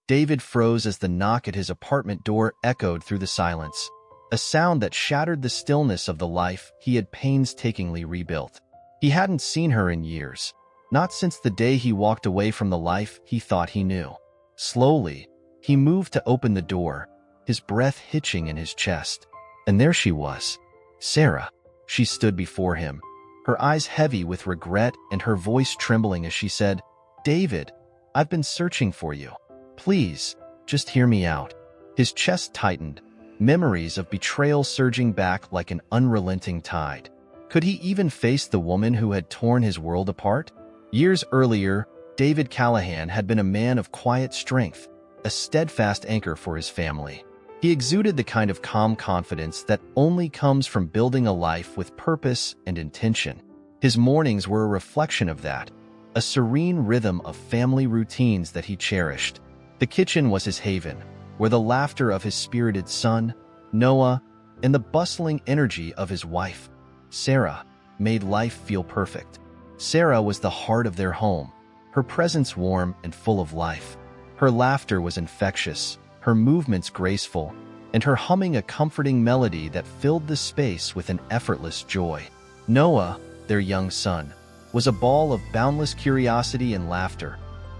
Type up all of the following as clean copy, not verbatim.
David froze as the knock at his apartment door echoed through the silence, a sound that shattered the stillness of the life he had painstakingly rebuilt. He hadn't seen her in years, not since the day he walked away from the life he thought he knew. Slowly, he moved to open the door, his breath hitching in his chest. And there she was, Sarah. She stood before him, her eyes heavy with regret and her voice trembling as she said, "David, I've been searching for you. Please, just hear me out." His chest tightened, memories of betrayal surging back like an unrelenting tide. Could he even face the woman who had torn his world apart? Years earlier, David Callahan had been a man of quiet strength, a steadfast anchor for his family. He exuded the kind of calm confidence that only comes from building a life with purpose and intention. His mornings were a reflection of that, a serene rhythm of family routines that he cherished. The kitchen was his haven, where the laughter of his spirited son, Noah, and the bustling energy of his wife, Sarah, made life feel perfect. Sarah was the heart of their home, her presence warm and full of life. Her laughter was infectious, her movements graceful, and her humming a comforting melody that filled the space with an effortless joy. Noah, their young son, was a ball of boundless curiosity and laughter,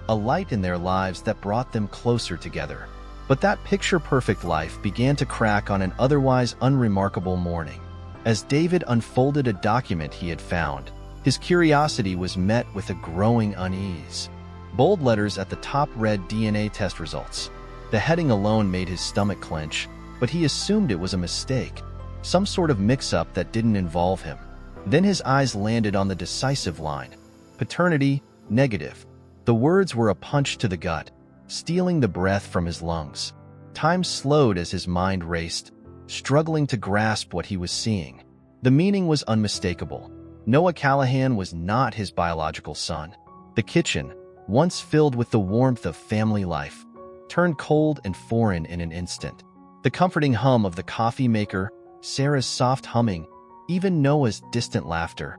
a light in their lives that brought them closer together. But that picture-perfect life began to crack on an otherwise unremarkable morning. As David unfolded a document he had found, his curiosity was met with a growing unease. Bold letters at the top read DNA test results. The heading alone made his stomach clench, but he assumed it was a mistake, some sort of mix-up that didn't involve him. Then his eyes landed on the decisive line, paternity, negative. The words were a punch to the gut, stealing the breath from his lungs. Time slowed as his mind raced, struggling to grasp what he was seeing. The meaning was unmistakable. Noah Callahan was not his biological son. The kitchen, once filled with the warmth of family life, turned cold and foreign in an instant. The comforting hum of the coffee maker, Sarah's soft humming, even Noah's distant laughter,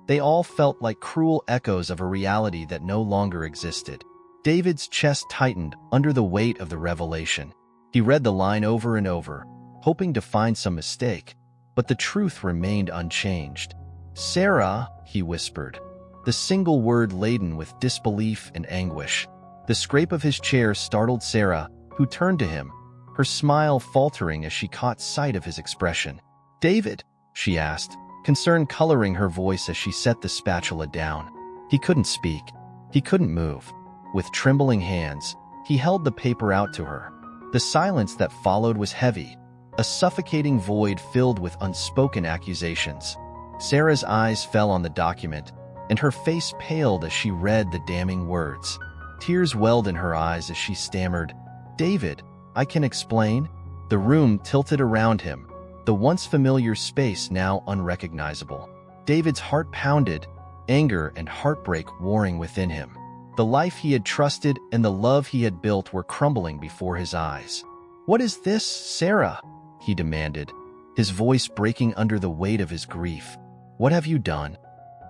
they all felt like cruel echoes of a reality that no longer existed. David's chest tightened under the weight of the revelation. He read the line over and over, hoping to find some mistake, but the truth remained unchanged. "Sarah," he whispered, the single word laden with disbelief and anguish. The scrape of his chair startled Sarah, who turned to him, her smile faltering as she caught sight of his expression. "David?" she asked, concern coloring her voice as she set the spatula down. He couldn't speak. He couldn't move. With trembling hands, he held the paper out to her. The silence that followed was heavy, a suffocating void filled with unspoken accusations. Sarah's eyes fell on the document, and her face paled as she read the damning words. Tears welled in her eyes as she stammered, "David, I can explain." The room tilted around him, the once familiar space now unrecognizable. David's heart pounded, anger and heartbreak warring within him. The life he had trusted and the love he had built were crumbling before his eyes. "What is this, Sarah?" he demanded, his voice breaking under the weight of his grief. "What have you done?"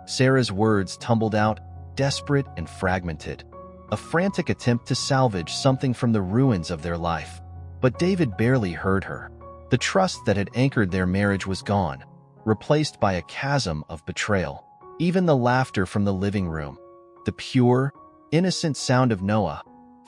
Sarah's words tumbled out, desperate and fragmented, a frantic attempt to salvage something from the ruins of their life. But David barely heard her. The trust that had anchored their marriage was gone, replaced by a chasm of betrayal. Even the laughter from the living room, the pure, innocent sound of Noah,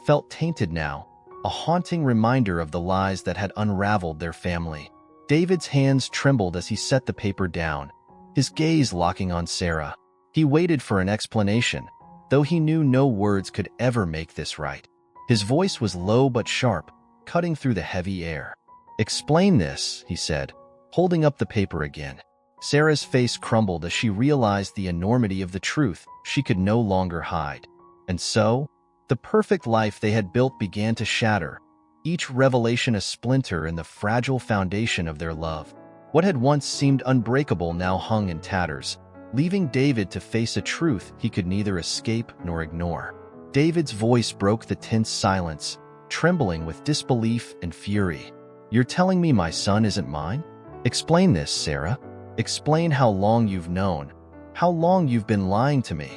felt tainted now, a haunting reminder of the lies that had unraveled their family. David's hands trembled as he set the paper down, his gaze locking on Sarah. He waited for an explanation, though he knew no words could ever make this right. His voice was low but sharp, cutting through the heavy air. "Explain this," he said, holding up the paper again. Sarah's face crumbled as she realized the enormity of the truth she could no longer hide. And so, the perfect life they had built began to shatter, each revelation a splinter in the fragile foundation of their love. What had once seemed unbreakable now hung in tatters, leaving David to face a truth he could neither escape nor ignore. David's voice broke the tense silence, trembling with disbelief and fury. "You're telling me my son isn't mine? Explain this, Sarah. Explain how long you've known, how long you've been lying to me."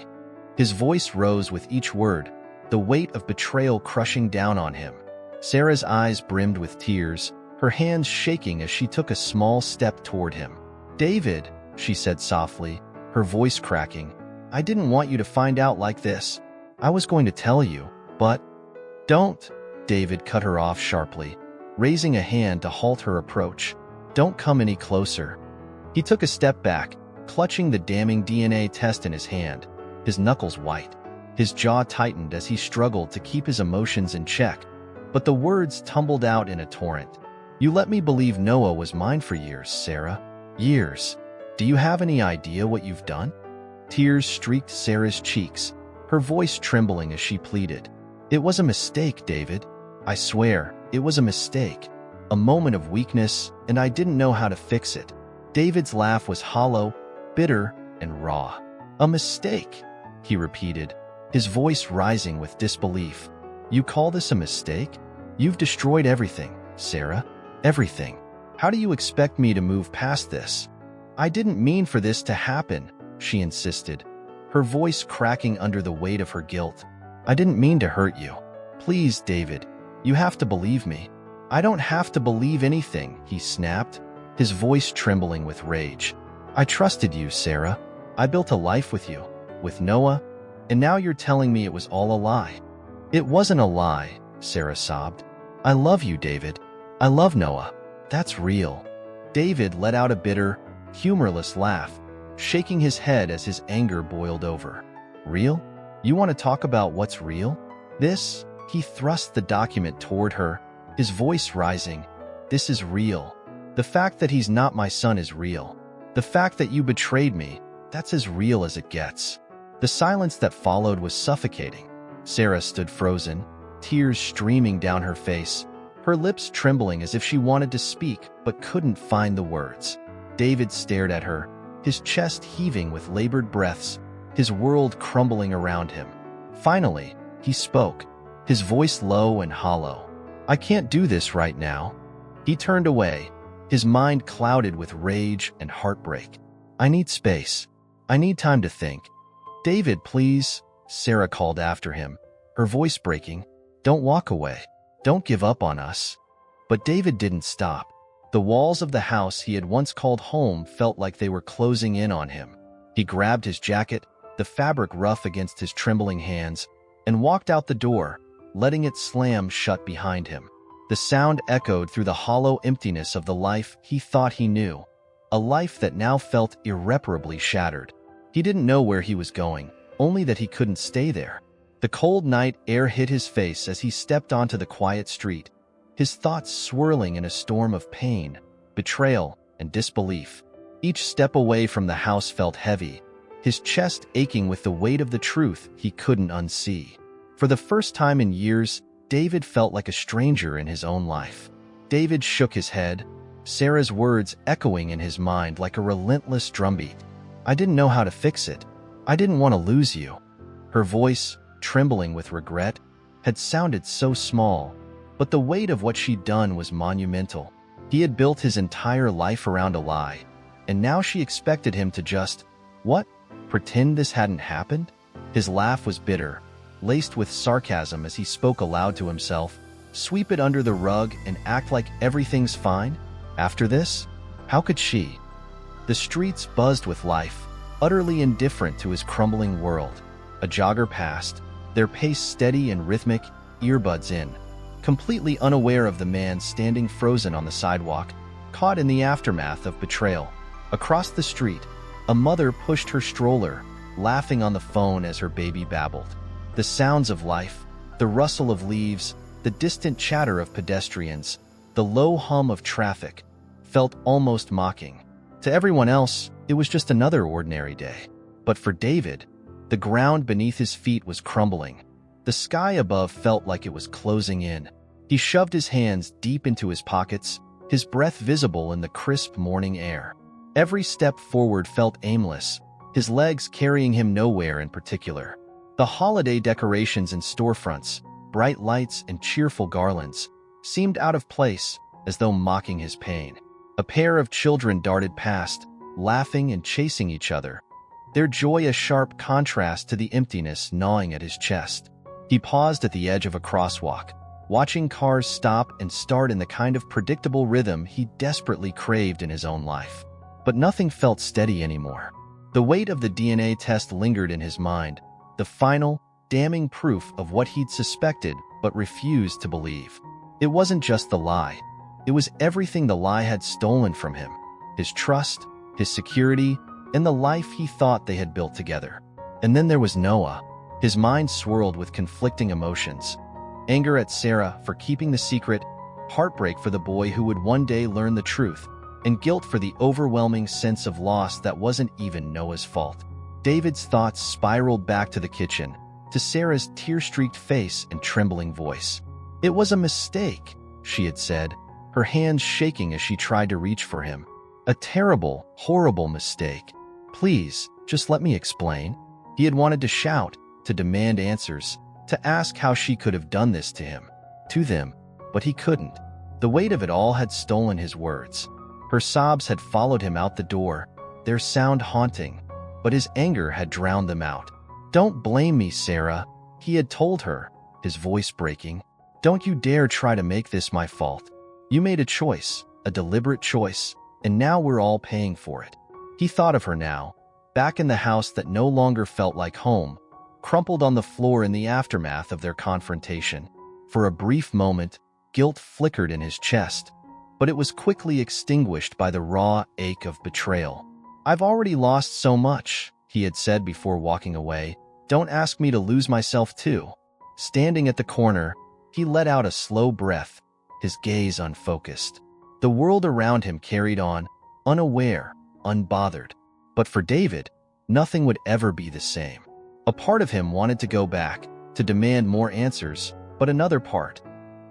His voice rose with each word, the weight of betrayal crushing down on him. Sarah's eyes brimmed with tears, her hands shaking as she took a small step toward him. "David," she said softly, her voice cracking, "I didn't want you to find out like this. I was going to tell you, but—" "Don't!" David cut her off sharply, raising a hand to halt her approach. "Don't come any closer." He took a step back, clutching the damning DNA test in his hand, his knuckles white. His jaw tightened as he struggled to keep his emotions in check, but the words tumbled out in a torrent. "You let me believe Noah was mine for years, Sarah. Years. Do you have any idea what you've done?" Tears streaked Sarah's cheeks, her voice trembling as she pleaded. "It was a mistake, David. I swear, it was a mistake. A moment of weakness, and I didn't know how to fix it." David's laugh was hollow, bitter, and raw. "A mistake," he repeated, his voice rising with disbelief. "You call this a mistake? You've destroyed everything, Sarah. Everything. How do you expect me to move past this?" "I didn't mean for this to happen," she insisted, her voice cracking under the weight of her guilt. "I didn't mean to hurt you. Please, David, you have to believe me." "I don't have to believe anything," he snapped, his voice trembling with rage. "I trusted you, Sarah. I built a life with you, with Noah, and now you're telling me it was all a lie." "It wasn't a lie," Sarah sobbed. "I love you, David. I love Noah. That's real." David let out a bitter, humorless laugh, shaking his head as his anger boiled over. "Real? You want to talk about what's real? This?" He thrust the document toward her, his voice rising. "This is real. The fact that he's not my son is real. The fact that you betrayed me, that's as real as it gets." The silence that followed was suffocating. Sarah stood frozen, tears streaming down her face, her lips trembling as if she wanted to speak but couldn't find the words. David stared at her, his chest heaving with labored breaths, his world crumbling around him. Finally, he spoke, his voice low and hollow. "I can't do this right now." He turned away, his mind clouded with rage and heartbreak. "I need space. I need time to think." "David, please," Sarah called after him, her voice breaking. "Don't walk away. Don't give up on us." But David didn't stop. The walls of the house he had once called home felt like they were closing in on him. He grabbed his jacket, the fabric rough against his trembling hands, and walked out the door, letting it slam shut behind him. The sound echoed through the hollow emptiness of the life he thought he knew, a life that now felt irreparably shattered. He didn't know where he was going, only that he couldn't stay there. The cold night air hit his face as he stepped onto the quiet street, his thoughts swirling in a storm of pain, betrayal, and disbelief. Each step away from the house felt heavy, his chest aching with the weight of the truth he couldn't unsee. For the first time in years, David felt like a stranger in his own life. David shook his head, Sarah's words echoing in his mind like a relentless drumbeat. "I didn't know how to fix it. I didn't want to lose you." Her voice, trembling with regret, had sounded so small, but the weight of what she'd done was monumental. He had built his entire life around a lie, and now she expected him to just, what? Pretend this hadn't happened? His laugh was bitter, laced with sarcasm as he spoke aloud to himself. Sweep it under the rug and act like everything's fine? After this? How could she? The streets buzzed with life, utterly indifferent to his crumbling world. A jogger passed, their pace steady and rhythmic, earbuds in, completely unaware of the man standing frozen on the sidewalk, caught in the aftermath of betrayal. Across the street, a mother pushed her stroller, laughing on the phone as her baby babbled. The sounds of life, the rustle of leaves, the distant chatter of pedestrians, the low hum of traffic, felt almost mocking. To everyone else, it was just another ordinary day. But for David, the ground beneath his feet was crumbling. The sky above felt like it was closing in. He shoved his hands deep into his pockets, his breath visible in the crisp morning air. Every step forward felt aimless, his legs carrying him nowhere in particular. The holiday decorations in storefronts, bright lights and cheerful garlands, seemed out of place, as though mocking his pain. A pair of children darted past, laughing and chasing each other, their joy a sharp contrast to the emptiness gnawing at his chest. He paused at the edge of a crosswalk, watching cars stop and start in the kind of predictable rhythm he desperately craved in his own life. But nothing felt steady anymore. The weight of the DNA test lingered in his mind, the final, damning proof of what he'd suspected but refused to believe. It wasn't just the lie. It was everything the lie had stolen from him: his trust, his security, and the life he thought they had built together. And then there was Noah. His mind swirled with conflicting emotions: anger at Sarah for keeping the secret, heartbreak for the boy who would one day learn the truth, and guilt for the overwhelming sense of loss that wasn't even Noah's fault. David's thoughts spiraled back to the kitchen, to Sarah's tear-streaked face and trembling voice. "It was a mistake," she had said, her hands shaking as she tried to reach for him. "A terrible, horrible mistake. Please, just let me explain." He had wanted to shout, to demand answers, to ask how she could have done this to him, to them, but he couldn't. The weight of it all had stolen his words. Her sobs had followed him out the door, their sound haunting, but his anger had drowned them out. "Don't blame me, Sarah," he had told her, his voice breaking. "Don't you dare try to make this my fault. You made a choice, a deliberate choice, and now we're all paying for it." He thought of her now, back in the house that no longer felt like home, crumpled on the floor in the aftermath of their confrontation. For a brief moment, guilt flickered in his chest, but it was quickly extinguished by the raw ache of betrayal. "I've already lost so much," he had said before walking away. "Don't ask me to lose myself too." Standing at the corner, he let out a slow breath, his gaze unfocused. The world around him carried on, unaware, unbothered. But for David, nothing would ever be the same. A part of him wanted to go back, to demand more answers, but another part,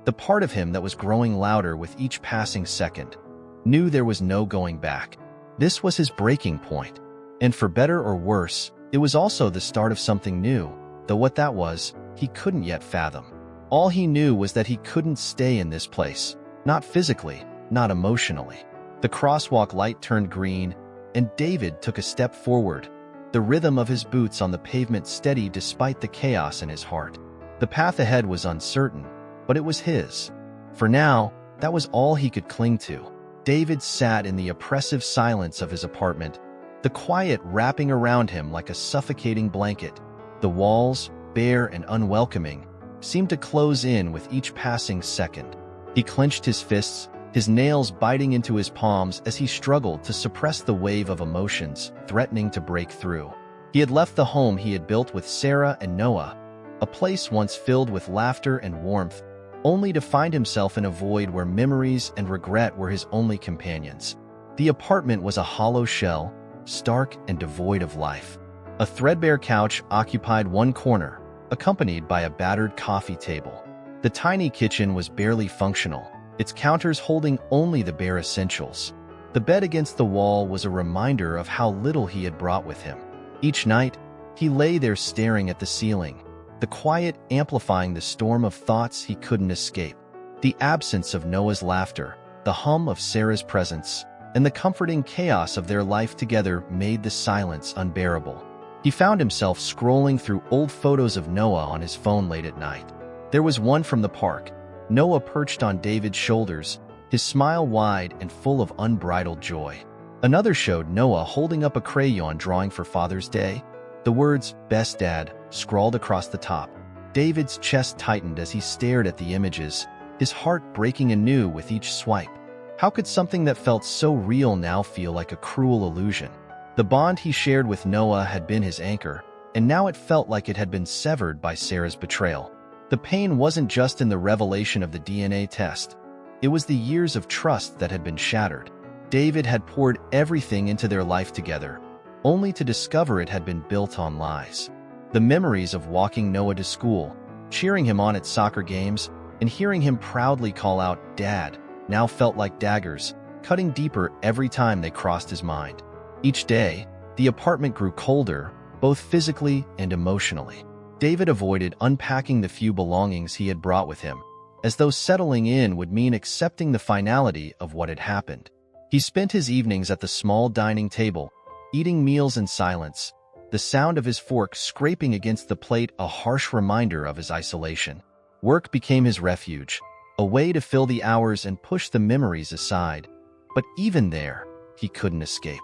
the part of him that was growing louder with each passing second, knew there was no going back. This was his breaking point. And for better or worse, it was also the start of something new, though what that was, he couldn't yet fathom. All he knew was that he couldn't stay in this place, not physically, not emotionally. The crosswalk light turned green, and David took a step forward, the rhythm of his boots on the pavement steady despite the chaos in his heart. The path ahead was uncertain, but it was his. For now, that was all he could cling to. David sat in the oppressive silence of his apartment, the quiet wrapping around him like a suffocating blanket. The walls, bare and unwelcoming, seemed to close in with each passing second. He clenched his fists, his nails biting into his palms as he struggled to suppress the wave of emotions threatening to break through. He had left the home he had built with Sarah and Noah, a place once filled with laughter and warmth, only to find himself in a void where memories and regret were his only companions. The apartment was a hollow shell, stark and devoid of life. A threadbare couch occupied one corner, accompanied by a battered coffee table. The tiny kitchen was barely functional, its counters holding only the bare essentials. The bed against the wall was a reminder of how little he had brought with him. Each night, he lay there staring at the ceiling, the quiet amplifying the storm of thoughts he couldn't escape. The absence of Noah's laughter, the hum of Sarah's presence, and the comforting chaos of their life together made the silence unbearable. He found himself scrolling through old photos of Noah on his phone late at night. There was one from the park, Noah perched on David's shoulders, his smile wide and full of unbridled joy. Another showed Noah holding up a crayon drawing for Father's Day, the words, "Best Dad," scrawled across the top. David's chest tightened as he stared at the images, his heart breaking anew with each swipe. How could something that felt so real now feel like a cruel illusion? The bond he shared with Noah had been his anchor, and now it felt like it had been severed by Sarah's betrayal. The pain wasn't just in the revelation of the DNA test. It was the years of trust that had been shattered. David had poured everything into their life together, only to discover it had been built on lies. The memories of walking Noah to school, cheering him on at soccer games, and hearing him proudly call out, "Dad," now felt like daggers, cutting deeper every time they crossed his mind. Each day, the apartment grew colder, both physically and emotionally. David avoided unpacking the few belongings he had brought with him, as though settling in would mean accepting the finality of what had happened. He spent his evenings at the small dining table, eating meals in silence, the sound of his fork scraping against the plate a harsh reminder of his isolation. Work became his refuge, a way to fill the hours and push the memories aside. But even there, he couldn't escape.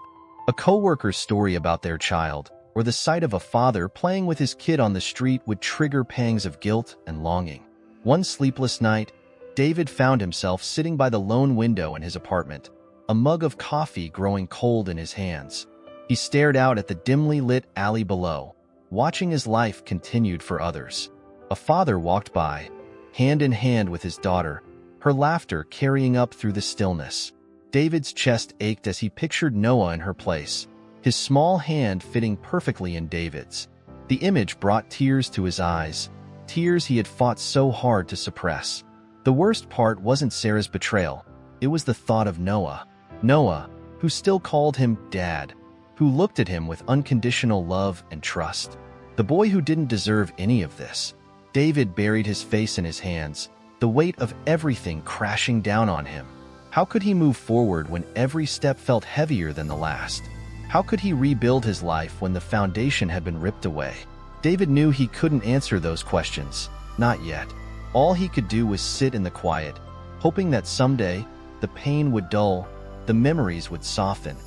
A coworker's story about their child, or the sight of a father playing with his kid on the street would trigger pangs of guilt and longing. One sleepless night, David found himself sitting by the lone window in his apartment, a mug of coffee growing cold in his hands. He stared out at the dimly lit alley below, watching as life continued for others. A father walked by, hand in hand with his daughter, her laughter carrying up through the stillness. David's chest ached as he pictured Noah in her place, his small hand fitting perfectly in David's. The image brought tears to his eyes, tears he had fought so hard to suppress. The worst part wasn't Sarah's betrayal. It was the thought of Noah. Noah, who still called him Dad, who looked at him with unconditional love and trust. The boy who didn't deserve any of this. David buried his face in his hands, the weight of everything crashing down on him. How could he move forward when every step felt heavier than the last? How could he rebuild his life when the foundation had been ripped away? David knew he couldn't answer those questions, not yet. All he could do was sit in the quiet, hoping that someday the pain would dull, the memories would soften,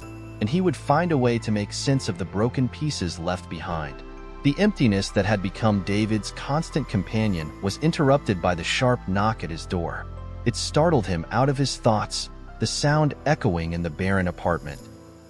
and he would find a way to make sense of the broken pieces left behind. The emptiness that had become David's constant companion was interrupted by the sharp knock at his door. It startled him out of his thoughts, the sound echoing in the barren apartment.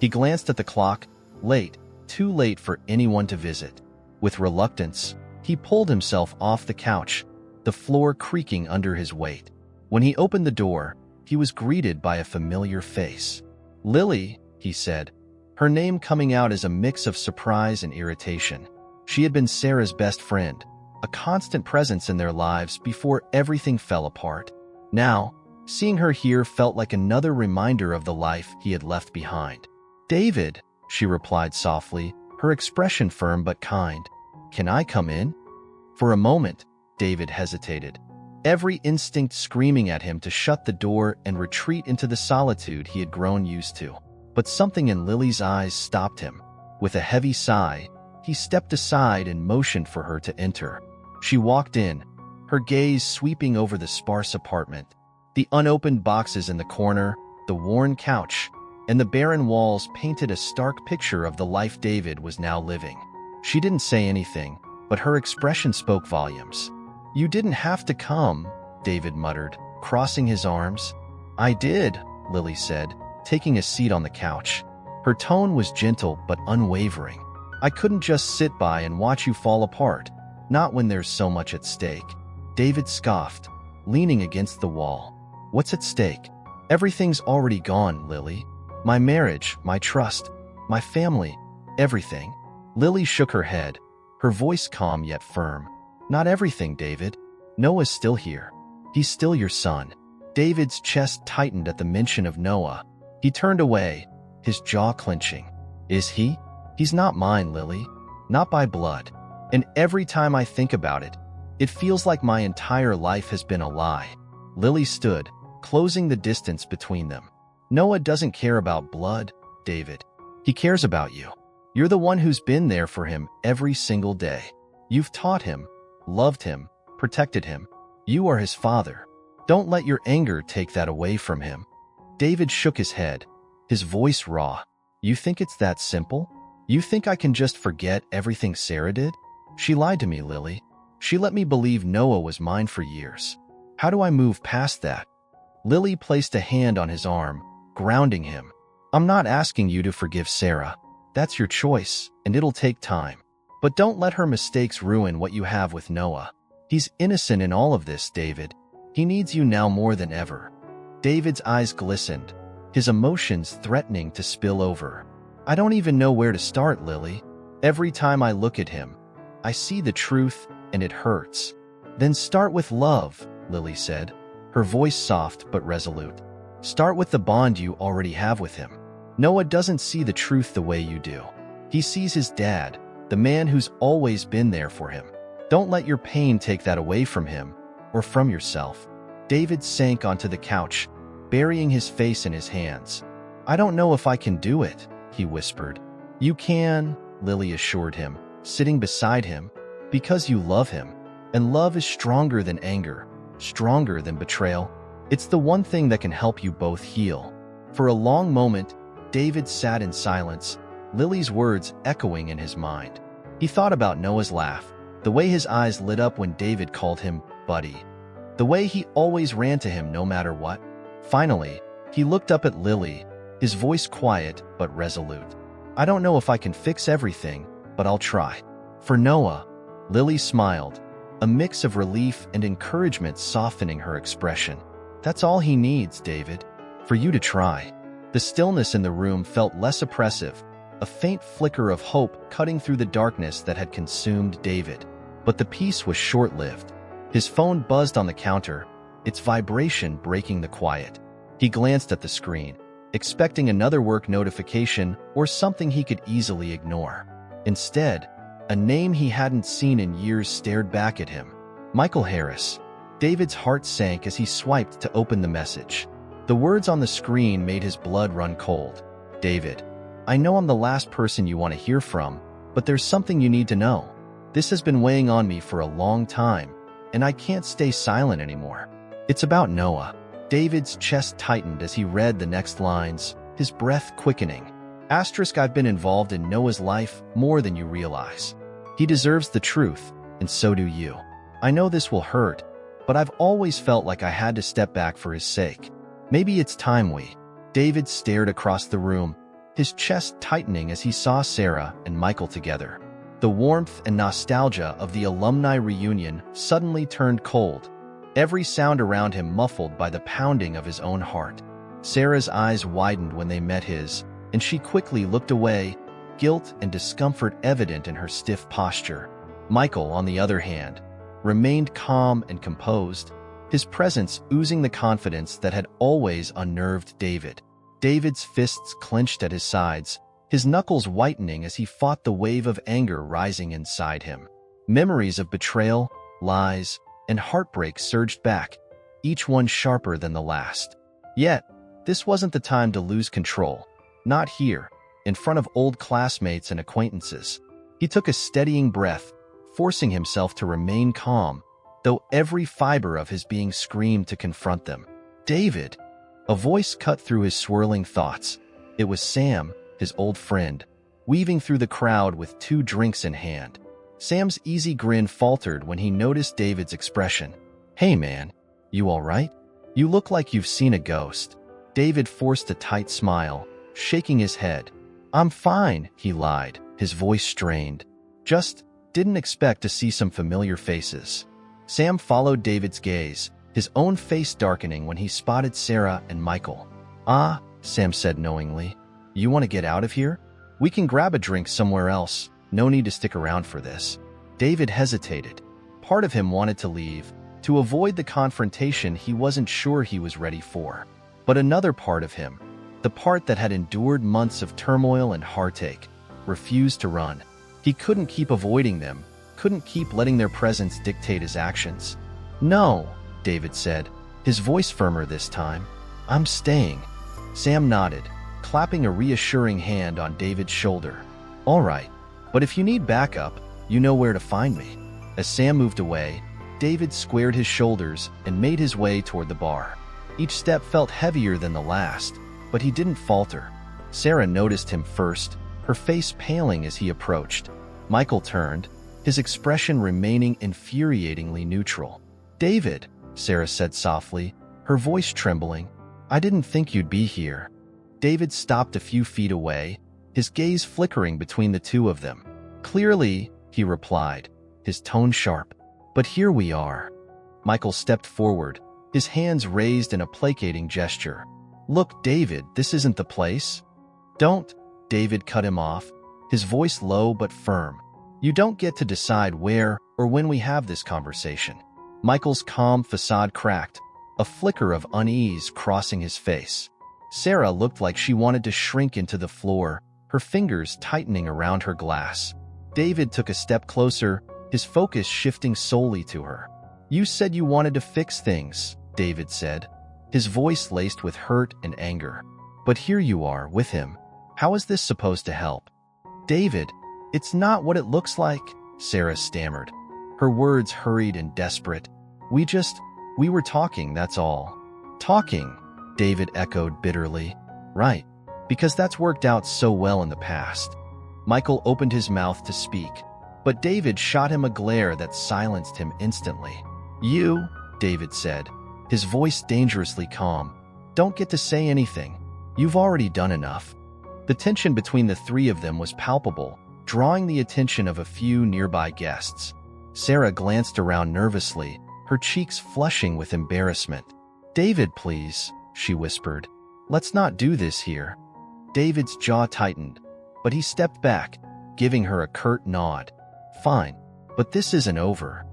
He glanced at the clock, late, too late for anyone to visit. With reluctance, he pulled himself off the couch, the floor creaking under his weight. When he opened the door, he was greeted by a familiar face. "Lily," he said, her name coming out as a mix of surprise and irritation. She had been Sarah's best friend, a constant presence in their lives before everything fell apart. Now, seeing her here felt like another reminder of the life he had left behind. "David," she replied softly, her expression firm but kind. "Can I come in?" For a moment, David hesitated, every instinct screaming at him to shut the door and retreat into the solitude he had grown used to. But something in Lily's eyes stopped him. With a heavy sigh, he stepped aside and motioned for her to enter. She walked in, her gaze sweeping over the sparse apartment. The unopened boxes in the corner, the worn couch, and the barren walls painted a stark picture of the life David was now living. She didn't say anything, but her expression spoke volumes. "You didn't have to come," David muttered, crossing his arms. "I did," Lily said, taking a seat on the couch. Her tone was gentle but unwavering. "I couldn't just sit by and watch you fall apart, not when there's so much at stake." David scoffed, leaning against the wall. "What's at stake? Everything's already gone, Lily. My marriage, my trust, my family, everything." Lily shook her head, her voice calm yet firm. "Not everything, David. Noah's still here. He's still your son." David's chest tightened at the mention of Noah. He turned away, his jaw clenching. "Is he? He's not mine, Lily. Not by blood. And every time I think about it, it feels like my entire life has been a lie." Lily stood, closing the distance between them. "Noah doesn't care about blood, David. He cares about you. You're the one who's been there for him every single day. You've taught him, loved him, protected him. You are his father. Don't let your anger take that away from him." David shook his head, his voice raw. "You think it's that simple? You think I can just forget everything Sarah did? She lied to me, Lily. She let me believe Noah was mine for years. How do I move past that?" Lily placed a hand on his arm, grounding him. "I'm not asking you to forgive Sarah. That's your choice, and it'll take time. But don't let her mistakes ruin what you have with Noah. He's innocent in all of this, David. He needs you now more than ever." David's eyes glistened, his emotions threatening to spill over. "I don't even know where to start, Lily. Every time I look at him, I see the truth, and it hurts." "Then start with love," Lily said, her voice soft but resolute. "Start with the bond you already have with him. Noah doesn't see the truth the way you do. He sees his dad, the man who's always been there for him. Don't let your pain take that away from him, or from yourself." David sank onto the couch, burying his face in his hands. "I don't know if I can do it," he whispered. "You can," Lily assured him, sitting beside him. Because you love him. And love is stronger than anger, stronger than betrayal. It's the one thing that can help you both heal. For a long moment, David sat in silence, Lily's words echoing in his mind. He thought about Noah's laugh, the way his eyes lit up when David called him buddy, the way he always ran to him no matter what. Finally, he looked up at Lily, his voice quiet but resolute. I don't know if I can fix everything, but I'll try. For Noah, Lily smiled, a mix of relief and encouragement softening her expression. That's all he needs, David. For you to try. The stillness in the room felt less oppressive, a faint flicker of hope cutting through the darkness that had consumed David. But the peace was short-lived. His phone buzzed on the counter, its vibration breaking the quiet. He glanced at the screen, expecting another work notification or something he could easily ignore. Instead, a name he hadn't seen in years stared back at him. Michael Harris. David's heart sank as he swiped to open the message. The words on the screen made his blood run cold. David, I know I'm the last person you want to hear from, but there's something you need to know. This has been weighing on me for a long time, and I can't stay silent anymore. It's about Noah. David's chest tightened as he read the next lines, his breath quickening. I've been involved in Noah's life more than you realize. He deserves the truth, and so do you. I know this will hurt, but I've always felt like I had to step back for his sake. Maybe it's time we. David stared across the room, his chest tightening as he saw Sarah and Michael together. The warmth and nostalgia of the alumni reunion suddenly turned cold, every sound around him muffled by the pounding of his own heart. Sarah's eyes widened when they met his, and she quickly looked away, guilt and discomfort evident in her stiff posture. Michael, on the other hand, remained calm and composed, his presence oozing the confidence that had always unnerved David. David's fists clenched at his sides, his knuckles whitening as he fought the wave of anger rising inside him. Memories of betrayal, lies, and heartbreak surged back, each one sharper than the last. Yet, this wasn't the time to lose control. Not here, in front of old classmates and acquaintances. He took a steadying breath, forcing himself to remain calm, though every fiber of his being screamed to confront them. David! A voice cut through his swirling thoughts. It was Sam, his old friend, weaving through the crowd with 2 drinks in hand. Sam's easy grin faltered when he noticed David's expression. Hey man, you all right? You look like you've seen a ghost. David forced a tight smile, shaking his head. I'm fine, he lied, his voice strained. Just didn't expect to see some familiar faces. Sam followed David's gaze, his own face darkening when he spotted Sarah and Michael. Ah, Sam said knowingly. You want to get out of here? We can grab a drink somewhere else. No need to stick around for this. David hesitated. Part of him wanted to leave, to avoid the confrontation he wasn't sure he was ready for. But another part of him, the part that had endured months of turmoil and heartache, refused to run. He couldn't keep avoiding them, couldn't keep letting their presence dictate his actions. No, David said, his voice firmer this time. I'm staying. Sam nodded, clapping a reassuring hand on David's shoulder. All right, but if you need backup, you know where to find me. As Sam moved away, David squared his shoulders and made his way toward the bar. Each step felt heavier than the last, but he didn't falter. Sarah noticed him first, her face paling as he approached. Michael turned, his expression remaining infuriatingly neutral. David, Sarah said softly, her voice trembling, I didn't think you'd be here. David stopped a few feet away, his gaze flickering between the two of them. Clearly, he replied, his tone sharp. But here we are. Michael stepped forward, his hands raised in a placating gesture. Look, David, this isn't the place. Don't, David cut him off, his voice low but firm. You don't get to decide where or when we have this conversation. Michael's calm facade cracked, a flicker of unease crossing his face. Sarah looked like she wanted to shrink into the floor, her fingers tightening around her glass. David took a step closer, his focus shifting solely to her. You said you wanted to fix things, David said, his voice laced with hurt and anger. But here you are, with him. How is this supposed to help? David, It's not what it looks like, Sarah stammered. Her words hurried and desperate. We were talking, that's all. Talking, David echoed bitterly. Right, because that's worked out so well in the past. Michael opened his mouth to speak, but David shot him a glare that silenced him instantly. You, David said, his voice dangerously calm, don't get to say anything. You've already done enough. The tension between the three of them was palpable, drawing the attention of a few nearby guests. Sarah glanced around nervously, her cheeks flushing with embarrassment. David, please, she whispered. Let's not do this here. David's jaw tightened, but he stepped back, giving her a curt nod. Fine, but this isn't over.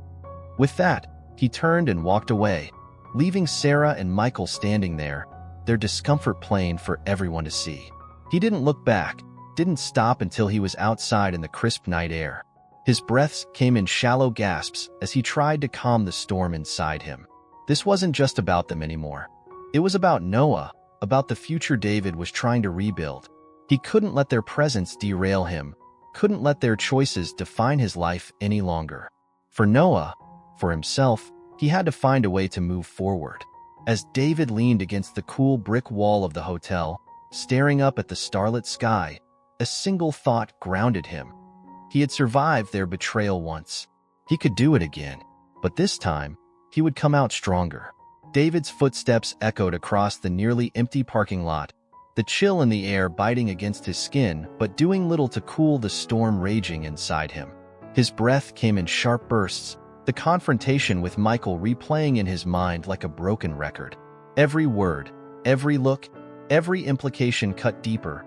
With that, he turned and walked away, leaving Sarah and Michael standing there, their discomfort plain for everyone to see. He didn't look back, didn't stop until he was outside in the crisp night air. His breaths came in shallow gasps as he tried to calm the storm inside him. This wasn't just about them anymore. It was about Noah, about the future David was trying to rebuild. He couldn't let their presence derail him, couldn't let their choices define his life any longer. For Noah, for himself, he had to find a way to move forward. As David leaned against the cool brick wall of the hotel, staring up at the starlit sky, a single thought grounded him. He had survived their betrayal once. He could do it again, but this time, he would come out stronger. David's footsteps echoed across the nearly empty parking lot, the chill in the air biting against his skin but doing little to cool the storm raging inside him. His breath came in sharp bursts, the confrontation with Michael replaying in his mind like a broken record. Every word, every look, every implication cut deeper,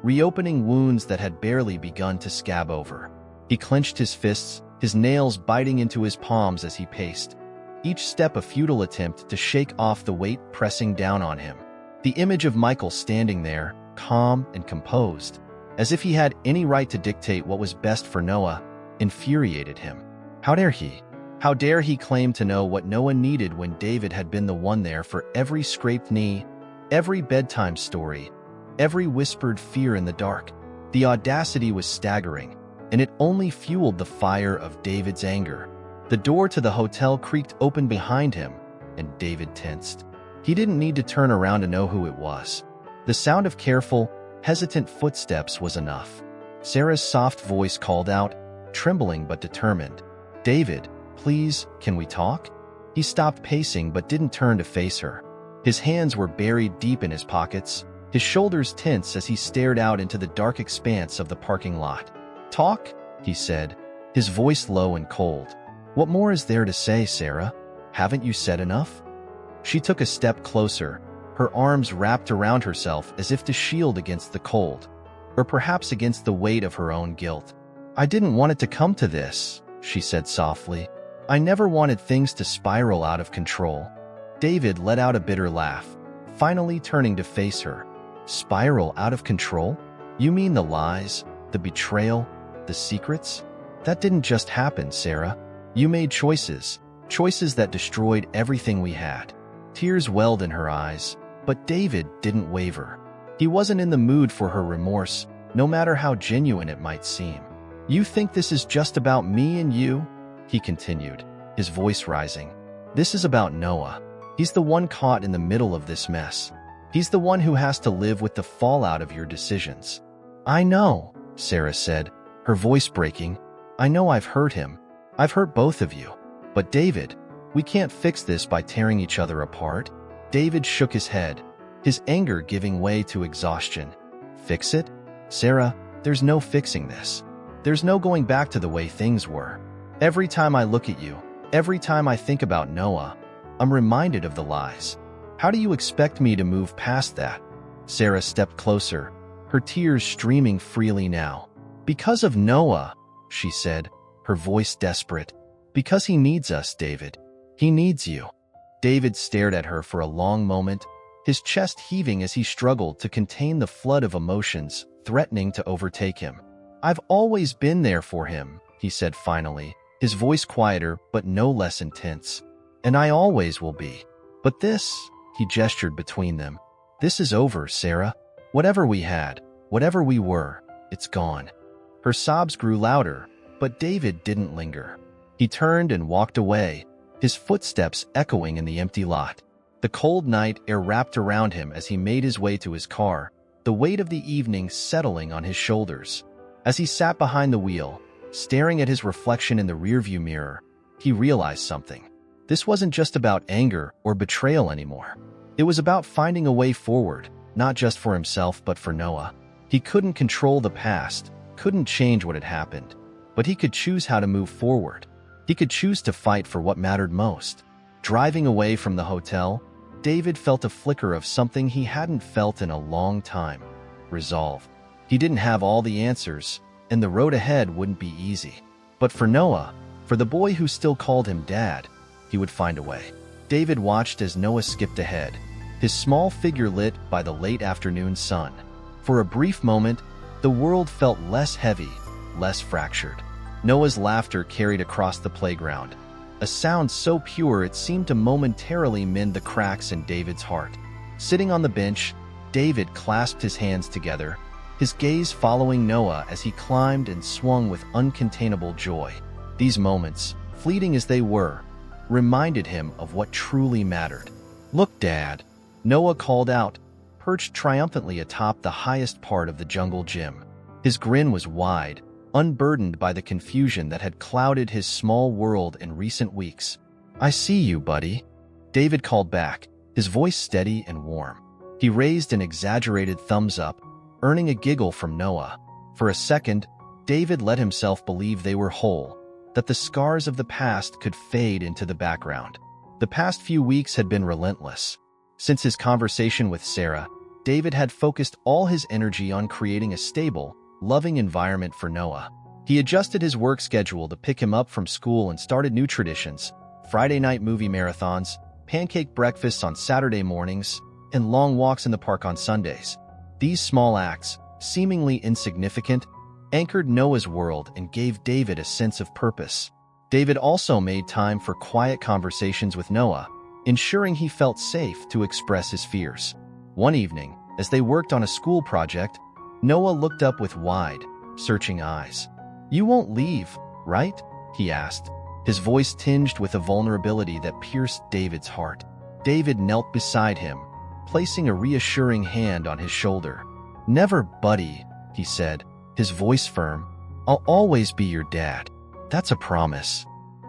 reopening wounds that had barely begun to scab over. He clenched his fists, his nails biting into his palms as he paced, each step a futile attempt to shake off the weight pressing down on him. The image of Michael standing there, calm and composed, as if he had any right to dictate what was best for Noah, infuriated him. How dare he? How dare he claim to know what Noah needed when David had been the one there for every scraped knee, every bedtime story, every whispered fear in the dark. The audacity was staggering, and it only fueled the fire of David's anger. The door to the hotel creaked open behind him, and David tensed. He didn't need to turn around to know who it was. The sound of careful, hesitant footsteps was enough. Sarah's soft voice called out, trembling but determined. David, please, can we talk? He stopped pacing but didn't turn to face her. His hands were buried deep in his pockets, his shoulders tense as he stared out into the dark expanse of the parking lot. Talk? He said, his voice low and cold. What more is there to say, Sarah? Haven't you said enough? She took a step closer, her arms wrapped around herself as if to shield against the cold, or perhaps against the weight of her own guilt. I didn't want it to come to this, she said softly. I never wanted things to spiral out of control. David let out a bitter laugh, finally turning to face her. Spiral out of control? You mean the lies, the betrayal, the secrets? That didn't just happen, Sarah. You made choices that destroyed everything we had. Tears welled in her eyes, but David didn't waver. He wasn't in the mood for her remorse, no matter how genuine it might seem. You think this is just about me and you? He continued, his voice rising. This is about Noah. He's the one caught in the middle of this mess. He's the one who has to live with the fallout of your decisions. I know, Sarah said, her voice breaking. I know I've hurt him. I've hurt both of you. But David, we can't fix this by tearing each other apart. David shook his head, his anger giving way to exhaustion. Fix it? Sarah, there's no fixing this. There's no going back to the way things were. Every time I look at you, every time I think about Noah, I'm reminded of the lies. How do you expect me to move past that? Sarah stepped closer, her tears streaming freely now. Because of Noah, she said, her voice desperate. Because he needs us, David. He needs you. David stared at her for a long moment, his chest heaving as he struggled to contain the flood of emotions threatening to overtake him. I've always been there for him, he said finally, his voice quieter but no less intense. And I always will be. But this, he gestured between them, this is over, Sarah. Whatever we had, whatever we were, it's gone. Her sobs grew louder, but David didn't linger. He turned and walked away, his footsteps echoing in the empty lot. The cold night air wrapped around him as he made his way to his car, the weight of the evening settling on his shoulders. As he sat behind the wheel, staring at his reflection in the rearview mirror, he realized something. This wasn't just about anger or betrayal anymore. It was about finding a way forward, not just for himself but for Noah. He couldn't control the past, couldn't change what had happened, but he could choose how to move forward. He could choose to fight for what mattered most. Driving away from the hotel, David felt a flicker of something he hadn't felt in a long time: resolve. He didn't have all the answers, and the road ahead wouldn't be easy. But for Noah, for the boy who still called him Dad, he would find a way. David watched as Noah skipped ahead, his small figure lit by the late afternoon sun. For a brief moment, the world felt less heavy, less fractured. Noah's laughter carried across the playground, a sound so pure it seemed to momentarily mend the cracks in David's heart. Sitting on the bench, David clasped his hands together, his gaze following Noah as he climbed and swung with uncontainable joy. These moments, fleeting as they were, reminded him of what truly mattered. "Look, Dad," Noah called out, perched triumphantly atop the highest part of the jungle gym. His grin was wide, unburdened by the confusion that had clouded his small world in recent weeks. "I see you, buddy," David called back, his voice steady and warm. He raised an exaggerated thumbs up, earning a giggle from Noah. For a second, David let himself believe they were whole, that the scars of the past could fade into the background. The past few weeks had been relentless. Since his conversation with Sarah, David had focused all his energy on creating a stable, loving environment for Noah. He adjusted his work schedule to pick him up from school and started new traditions: Friday night movie marathons, pancake breakfasts on Saturday mornings, and long walks in the park on Sundays. These small acts, seemingly insignificant, anchored Noah's world and gave David a sense of purpose. David also made time for quiet conversations with Noah, ensuring he felt safe to express his fears. One evening, as they worked on a school project, Noah looked up with wide, searching eyes. "You won't leave, right?" he asked, his voice tinged with a vulnerability that pierced David's heart. David knelt beside him, placing a reassuring hand on his shoulder. "Never, buddy," he said, his voice firm. "I'll always be your dad. That's a promise."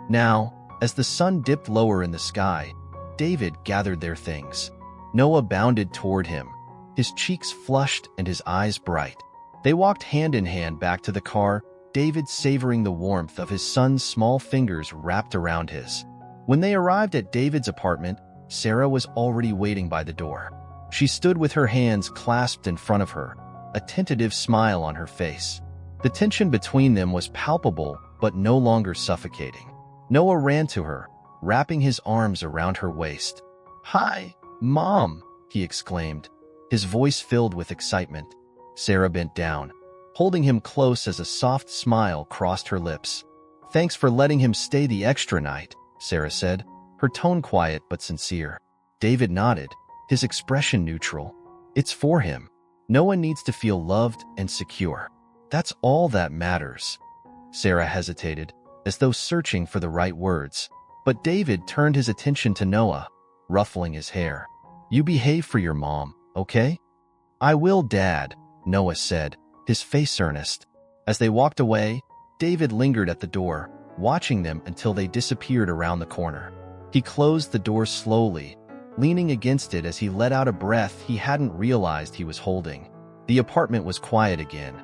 Now, as the sun dipped lower in the sky, David gathered their things. Noah bounded toward him, his cheeks flushed and his eyes bright. They walked hand in hand back to the car, David savoring the warmth of his son's small fingers wrapped around his. When they arrived at David's apartment, Sarah was already waiting by the door. She stood with her hands clasped in front of her, a tentative smile on her face. The tension between them was palpable but no longer suffocating. Noah ran to her, wrapping his arms around her waist. "Hi, Mom," he exclaimed, his voice filled with excitement. Sarah bent down, holding him close as a soft smile crossed her lips. "Thanks for letting him stay the extra night," Sarah said, her tone quiet but sincere. David nodded, his expression neutral. "It's for him. Noah needs to feel loved and secure. That's all that matters." Sarah hesitated, as though searching for the right words. But David turned his attention to Noah, ruffling his hair. "You behave for your mom, okay?" "I will, Dad," Noah said, his face earnest. As they walked away, David lingered at the door, watching them until they disappeared around the corner. He closed the door slowly, leaning against it as he let out a breath he hadn't realized he was holding. The apartment was quiet again,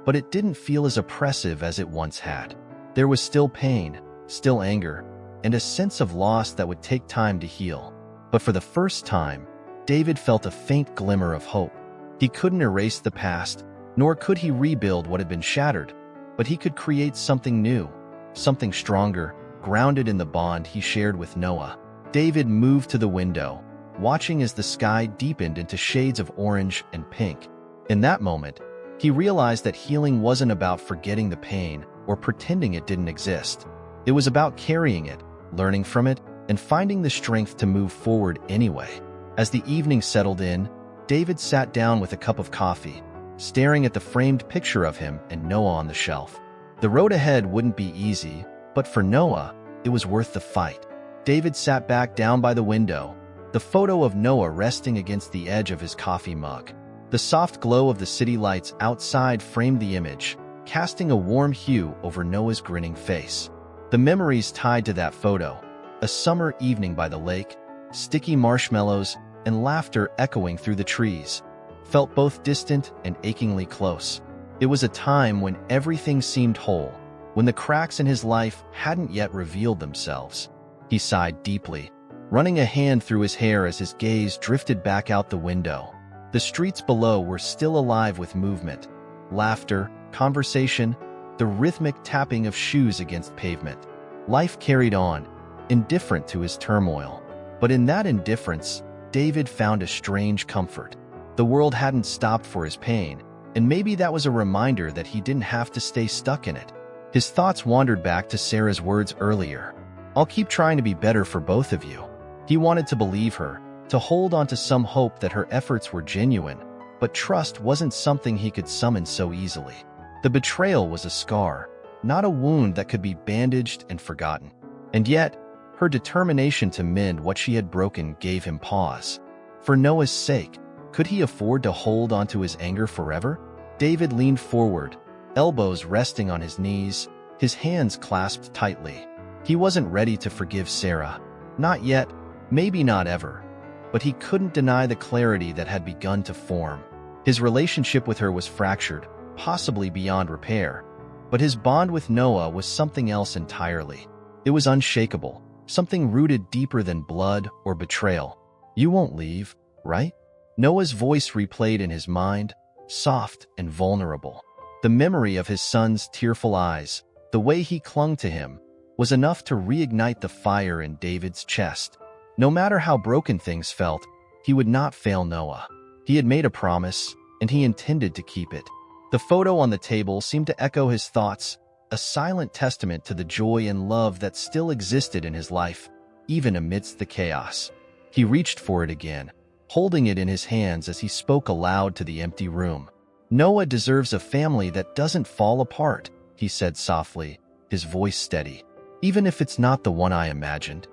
but it didn't feel as oppressive as it once had. There was still pain, still anger, and a sense of loss that would take time to heal. But for the first time, David felt a faint glimmer of hope. He couldn't erase the past, nor could he rebuild what had been shattered, but he could create something new, something stronger, grounded in the bond he shared with Noah. David moved to the window, watching as the sky deepened into shades of orange and pink. In that moment, he realized that healing wasn't about forgetting the pain or pretending it didn't exist. It was about carrying it, learning from it, and finding the strength to move forward anyway. As the evening settled in, David sat down with a cup of coffee, staring at the framed picture of him and Noah on the shelf. The road ahead wouldn't be easy, but for Noah, it was worth the fight. David sat back down by the window, the photo of Noah resting against the edge of his coffee mug. The soft glow of the city lights outside framed the image, casting a warm hue over Noah's grinning face. The memories tied to that photo, a summer evening by the lake, sticky marshmallows, and laughter echoing through the trees, felt both distant and achingly close. It was a time when everything seemed whole, when the cracks in his life hadn't yet revealed themselves. He sighed deeply, running a hand through his hair as his gaze drifted back out the window. The streets below were still alive with movement, laughter, conversation, the rhythmic tapping of shoes against pavement. Life carried on, indifferent to his turmoil. But in that indifference, David found a strange comfort. The world hadn't stopped for his pain, and maybe that was a reminder that he didn't have to stay stuck in it. His thoughts wandered back to Sarah's words earlier. "I'll keep trying to be better for both of you." He wanted to believe her, to hold on to some hope that her efforts were genuine, but trust wasn't something he could summon so easily. The betrayal was a scar, not a wound that could be bandaged and forgotten. And yet, her determination to mend what she had broken gave him pause. For Noah's sake, could he afford to hold onto his anger forever? David leaned forward, elbows resting on his knees, his hands clasped tightly. He wasn't ready to forgive Sarah. Not yet, maybe not ever. But he couldn't deny the clarity that had begun to form. His relationship with her was fractured, possibly beyond repair. But his bond with Noah was something else entirely. It was unshakable, something rooted deeper than blood or betrayal. "You won't leave, right?" Noah's voice replayed in his mind, soft and vulnerable. The memory of his son's tearful eyes, the way he clung to him, was enough to reignite the fire in David's chest. No matter how broken things felt, he would not fail Noah. He had made a promise, and he intended to keep it. The photo on the table seemed to echo his thoughts, a silent testament to the joy and love that still existed in his life, even amidst the chaos. He reached for it again, holding it in his hands as he spoke aloud to the empty room. "Noah deserves a family that doesn't fall apart," he said softly, his voice steady, "even if it's not the one I imagined."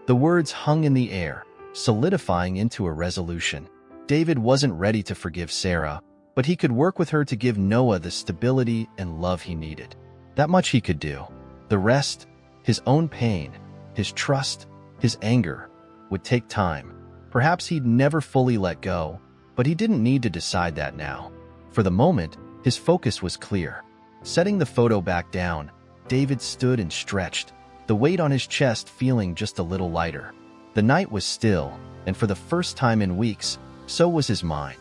The words hung in the air, solidifying into a resolution. David wasn't ready to forgive Sarah, but he could work with her to give Noah the stability and love he needed. That much he could do. The rest, his own pain, his trust, his anger, would take time. Perhaps he'd never fully let go, but he didn't need to decide that now. For the moment, his focus was clear. Setting the photo back down, David stood and stretched, the weight on his chest feeling just a little lighter. The night was still, and for the first time in weeks, so was his mind.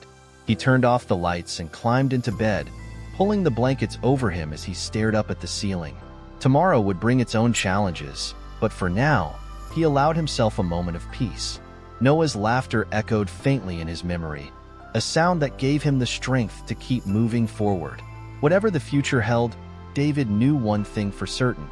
He turned off the lights and climbed into bed, pulling the blankets over him as he stared up at the ceiling. Tomorrow would bring its own challenges, but for now, he allowed himself a moment of peace. Noah's laughter echoed faintly in his memory, a sound that gave him the strength to keep moving forward. Whatever the future held, David knew one thing for certain.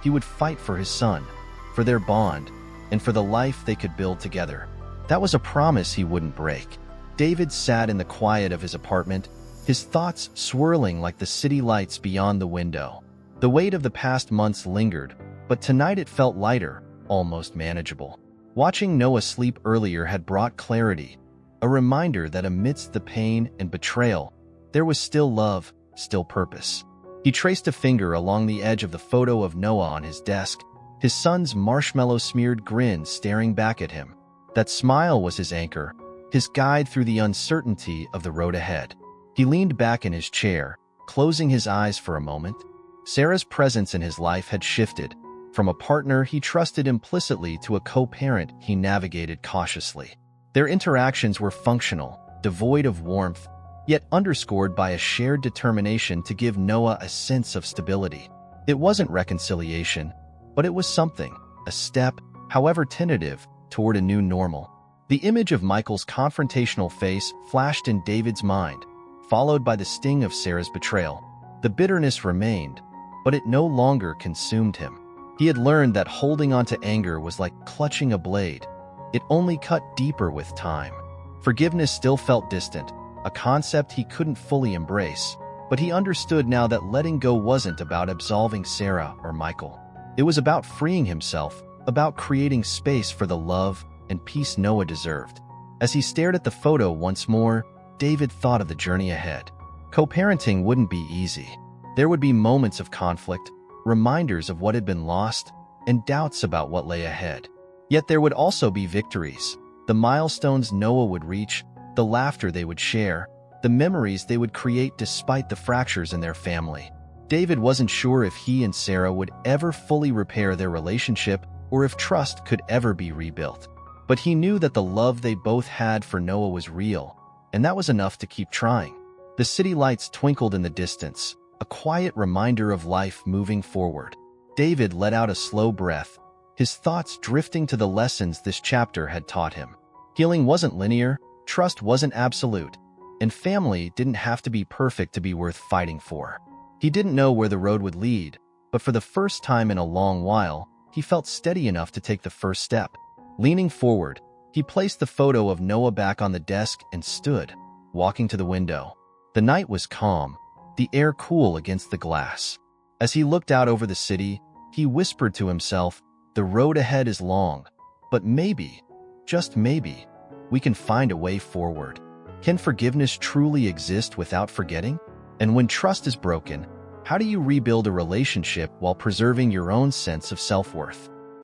He would fight for his son, for their bond, and for the life they could build together. That was a promise he wouldn't break. David sat in the quiet of his apartment, his thoughts swirling like the city lights beyond the window. The weight of the past months lingered, but tonight it felt lighter, almost manageable. Watching Noah sleep earlier had brought clarity, a reminder that amidst the pain and betrayal, there was still love, still purpose. He traced a finger along the edge of the photo of Noah on his desk, his son's marshmallow-smeared grin staring back at him. That smile was his anchor, his guide through the uncertainty of the road ahead. He leaned back in his chair, closing his eyes for a moment. Sarah's presence in his life had shifted, from a partner he trusted implicitly to a co-parent he navigated cautiously. Their interactions were functional, devoid of warmth, yet underscored by a shared determination to give Noah a sense of stability. It wasn't reconciliation, but it was something, a step, however tentative, toward a new normal. The image of Michael's confrontational face flashed in David's mind, followed by the sting of Sarah's betrayal. The bitterness remained, but it no longer consumed him. He had learned that holding on to anger was like clutching a blade. It only cut deeper with time. Forgiveness still felt distant, a concept he couldn't fully embrace, but he understood now that letting go wasn't about absolving Sarah or Michael. It was about freeing himself, about creating space for the love and peace Noah deserved. As he stared at the photo once more, David thought of the journey ahead. Co-parenting wouldn't be easy. There would be moments of conflict, reminders of what had been lost, and doubts about what lay ahead. Yet there would also be victories, the milestones Noah would reach, the laughter they would share, the memories they would create despite the fractures in their family. David wasn't sure if he and Sarah would ever fully repair their relationship or if trust could ever be rebuilt. But he knew that the love they both had for Noah was real, and that was enough to keep trying. The city lights twinkled in the distance, a quiet reminder of life moving forward. David let out a slow breath, his thoughts drifting to the lessons this chapter had taught him. Healing wasn't linear, trust wasn't absolute, and family didn't have to be perfect to be worth fighting for. He didn't know where the road would lead, but for the first time in a long while, he felt steady enough to take the first step. Leaning forward, he placed the photo of Noah back on the desk and stood, walking to the window. The night was calm, the air cool against the glass. As he looked out over the city, he whispered to himself, "The road ahead is long, but maybe, just maybe, we can find a way forward." Can forgiveness truly exist without forgetting? And when trust is broken, how do you rebuild a relationship while preserving your own sense of self-worth?